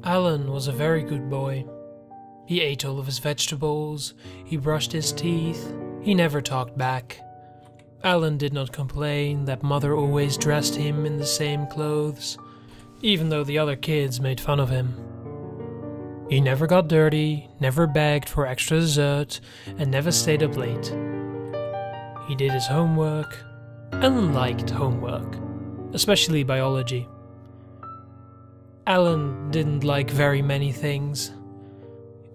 Alan was a very good boy. He ate all of his vegetables, he brushed his teeth, he never talked back. Alan did not complain that mother always dressed him in the same clothes, even though the other kids made fun of him. He never got dirty, never begged for extra dessert, and never stayed up late. He did his homework. Alan liked homework, especially biology. Alan didn't like very many things.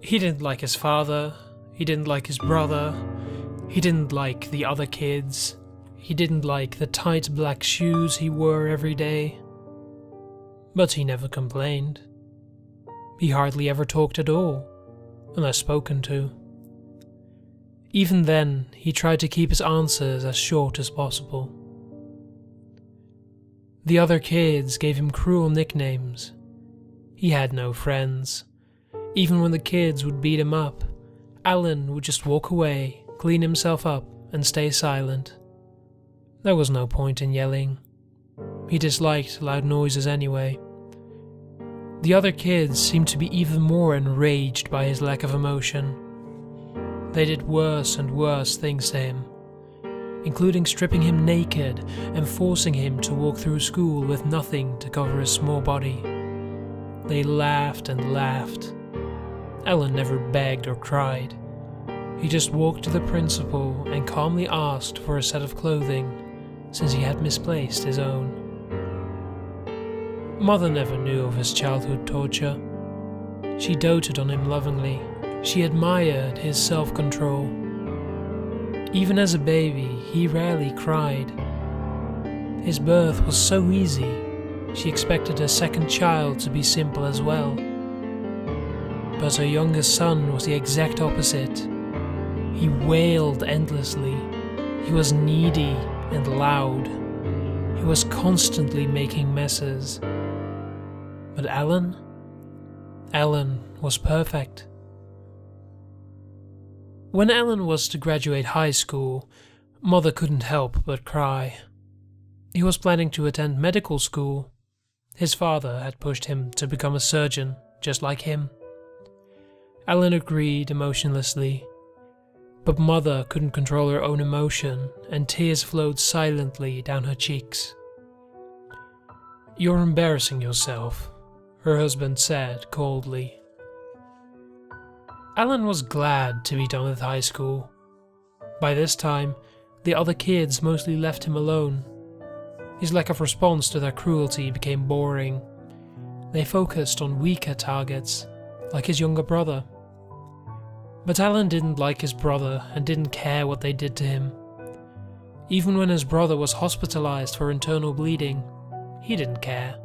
He didn't like his father, he didn't like his brother, he didn't like the other kids, he didn't like the tight black shoes he wore every day. But he never complained. He hardly ever talked at all, unless spoken to. Even then, he tried to keep his answers as short as possible. The other kids gave him cruel nicknames. He had no friends. Even when the kids would beat him up, Alan would just walk away, clean himself up, and stay silent. There was no point in yelling. He disliked loud noises anyway. The other kids seemed to be even more enraged by his lack of emotion. They did worse and worse things to him, including stripping him naked and forcing him to walk through school with nothing to cover his small body. They laughed and laughed. Alan never begged or cried. He just walked to the principal and calmly asked for a set of clothing, since he had misplaced his own. Mother never knew of his childhood torture. She doted on him lovingly. She admired his self-control. Even as a baby, he rarely cried. His birth was so easy, she expected her second child to be simple as well. But her youngest son was the exact opposite. He wailed endlessly. He was needy and loud. He was constantly making messes. But Alan was perfect. When Alan was to graduate high school, Mother couldn't help but cry. He was planning to attend medical school. His father had pushed him to become a surgeon, just like him. Alan agreed emotionlessly, but Mother couldn't control her own emotion, and tears flowed silently down her cheeks. "You're embarrassing yourself," her husband said coldly. Alan was glad to be done with high school. By this time, the other kids mostly left him alone. His lack of response to their cruelty became boring. They focused on weaker targets, like his younger brother. But Alan didn't like his brother and didn't care what they did to him. Even when his brother was hospitalized for internal bleeding, he didn't care.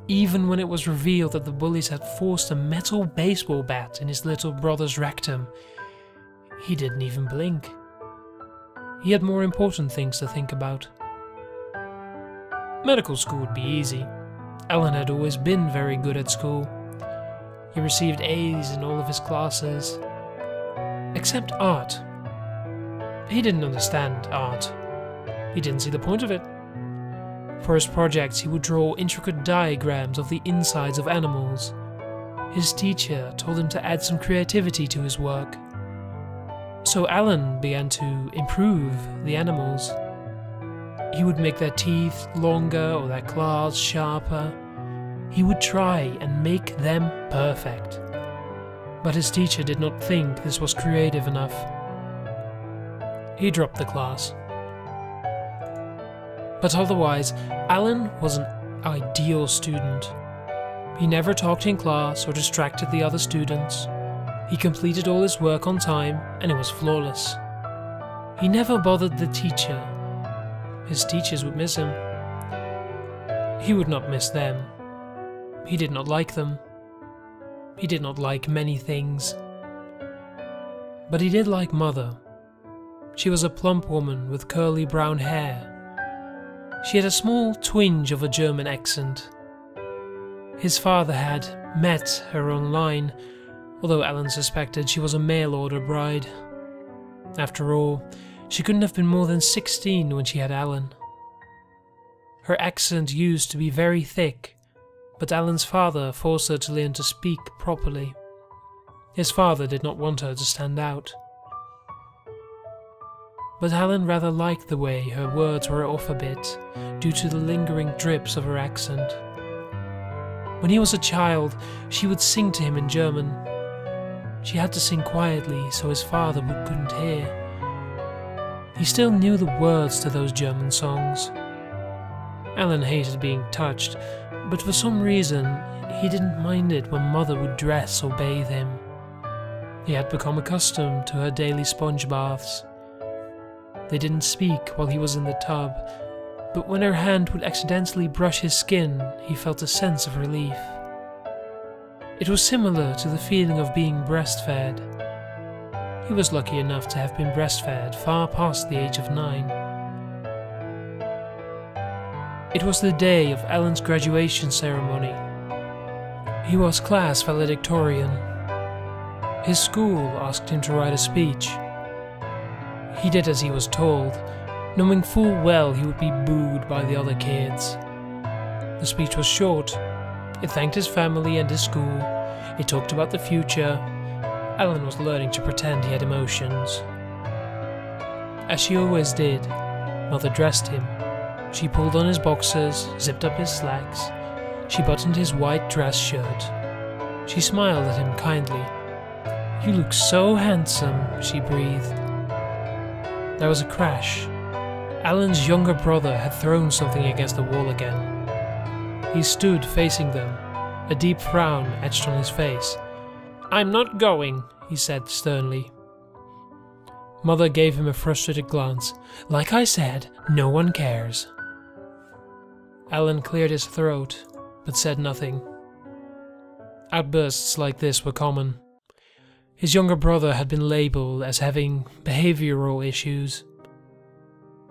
Even when it was revealed that the bullies had forced a metal baseball bat in his little brother's rectum, he didn't even blink. He had more important things to think about. Medical school would be easy. Alan had always been very good at school. He received A's in all of his classes, except art. He didn't understand art. He didn't see the point of it. For his projects, he would draw intricate diagrams of the insides of animals. His teacher told him to add some creativity to his work. So Alan began to improve the animals. He would make their teeth longer or their claws sharper. He would try and make them perfect. But his teacher did not think this was creative enough. He dropped the class. But otherwise, Alan was an ideal student. He never talked in class or distracted the other students. He completed all his work on time, and it was flawless. He never bothered the teacher. His teachers would miss him. He would not miss them. He did not like them. He did not like many things. But he did like Mother. She was a plump woman with curly brown hair. She had a small twinge of a German accent. His father had met her online, although Alan suspected she was a mail-order bride. After all, she couldn't have been more than 16 when she had Alan. Her accent used to be very thick, but Alan's father forced her to learn to speak properly. His father did not want her to stand out. But Alan rather liked the way her words were off a bit, due to the lingering drips of her accent. When he was a child, she would sing to him in German. She had to sing quietly so his father couldn't hear. He still knew the words to those German songs. Alan hated being touched, but for some reason he didn't mind it when Mother would dress or bathe him. He had become accustomed to her daily sponge baths. They didn't speak while he was in the tub, but when her hand would accidentally brush his skin, he felt a sense of relief. It was similar to the feeling of being breastfed. He was lucky enough to have been breastfed far past the age of 9. It was the day of Alan's graduation ceremony. He was class valedictorian. His school asked him to write a speech. He did as he was told, knowing full well he would be booed by the other kids. The speech was short. It thanked his family and his school. It talked about the future. Alan was learning to pretend he had emotions. As she always did, Mother dressed him. She pulled on his boxers, zipped up his slacks. She buttoned his white dress shirt. She smiled at him kindly. "You look so handsome," she breathed. There was a crash. Alan's younger brother had thrown something against the wall again. He stood facing them, a deep frown etched on his face. "I'm not going," he said sternly. Mother gave him a frustrated glance. "Like I said, no one cares." Alan cleared his throat, but said nothing. Outbursts like this were common. His younger brother had been labelled as having behavioural issues.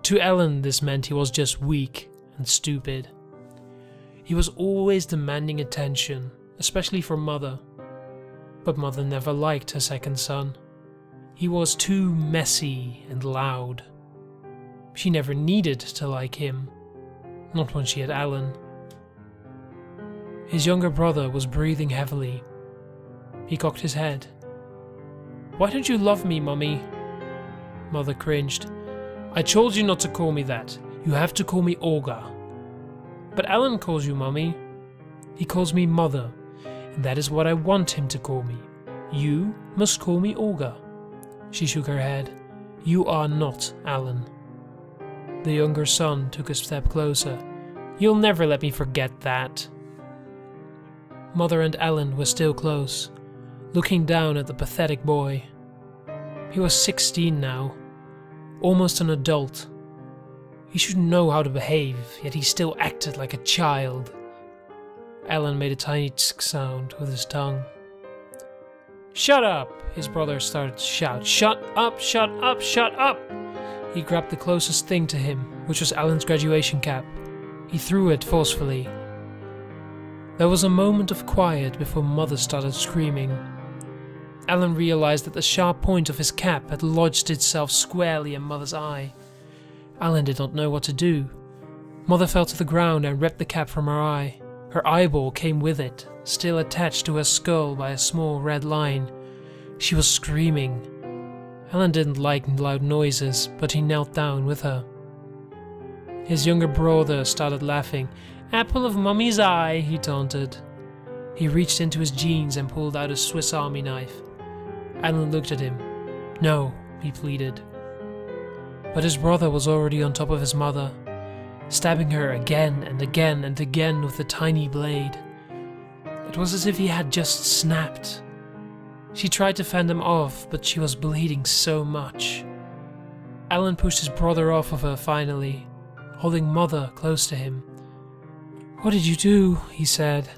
To Alan, this meant he was just weak and stupid. He was always demanding attention, especially from Mother. But Mother never liked her second son. He was too messy and loud. She never needed to like him, not when she had Alan. His younger brother was breathing heavily. He cocked his head. "Why don't you love me, Mummy?" Mother cringed. "I told you not to call me that. You have to call me Olga." "But Alan calls you Mummy." "He calls me Mother, and that is what I want him to call me. You must call me Olga." She shook her head. "You are not Alan." The younger son took a step closer. "You'll never let me forget that." Mother and Alan were still close, looking down at the pathetic boy. He was 16 now, almost an adult. He should know how to behave, yet he still acted like a child. Alan made a tiny tsk sound with his tongue. "Shut up!" his brother started to shout. "Shut up, shut up, shut up!" He grabbed the closest thing to him, which was Alan's graduation cap. He threw it forcefully. There was a moment of quiet before Mother started screaming. Alan realized that the sharp point of his cap had lodged itself squarely in Mother's eye. Alan did not know what to do. Mother fell to the ground and ripped the cap from her eye. Her eyeball came with it, still attached to her skull by a small red line. She was screaming. Alan didn't like loud noises, but he knelt down with her. His younger brother started laughing. "Apple of Mummy's eye," he taunted. He reached into his jeans and pulled out a Swiss Army knife. Alan looked at him. "No," he pleaded. But his brother was already on top of his mother, stabbing her again and again and again with the tiny blade. It was as if he had just snapped. She tried to fend him off, but she was bleeding so much. Alan pushed his brother off of her finally, holding Mother close to him. "What did you do?" he said.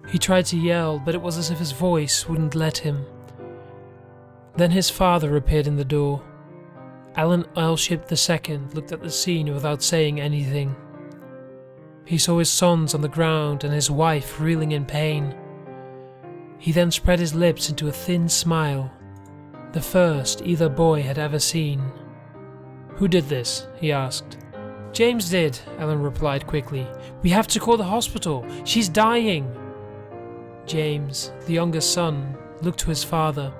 He tried to yell, but it was as if his voice wouldn't let him. Then his father appeared in the door. Alan Earlship II looked at the scene without saying anything. He saw his sons on the ground and his wife reeling in pain. He then spread his lips into a thin smile, the first either boy had ever seen. "Who did this?" he asked. James did, Alan replied quickly. We have to call the hospital. She's dying. James, the youngest son, looked to his father.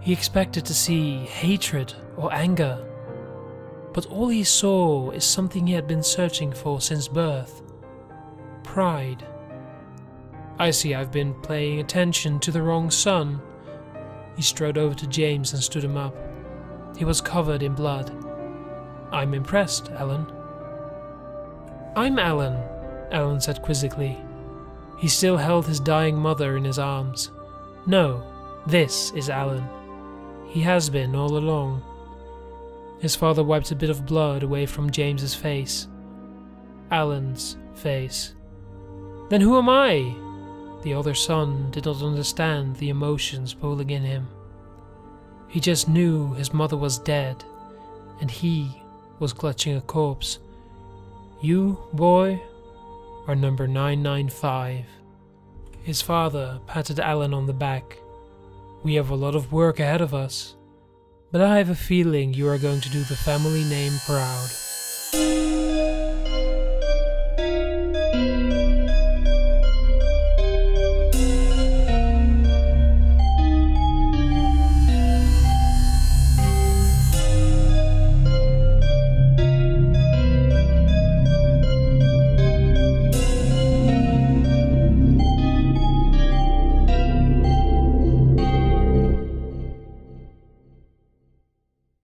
He expected to see hatred or anger, but all he saw is something he had been searching for since birth. Pride. I see I've been paying attention to the wrong son. He strode over to James and stood him up. He was covered in blood. I'm impressed, Alan. I'm Alan, Alan said quizzically. He still held his dying mother in his arms. No, this is Alan. He has been all along. His father wiped a bit of blood away from James's face. Alan's face. Then who am I? The older son did not understand the emotions pulling in him. He just knew his mother was dead, and he was clutching a corpse. You, boy, are number 995. His father patted Alan on the back. We have a lot of work ahead of us, but I have a feeling you are going to do the family name proud.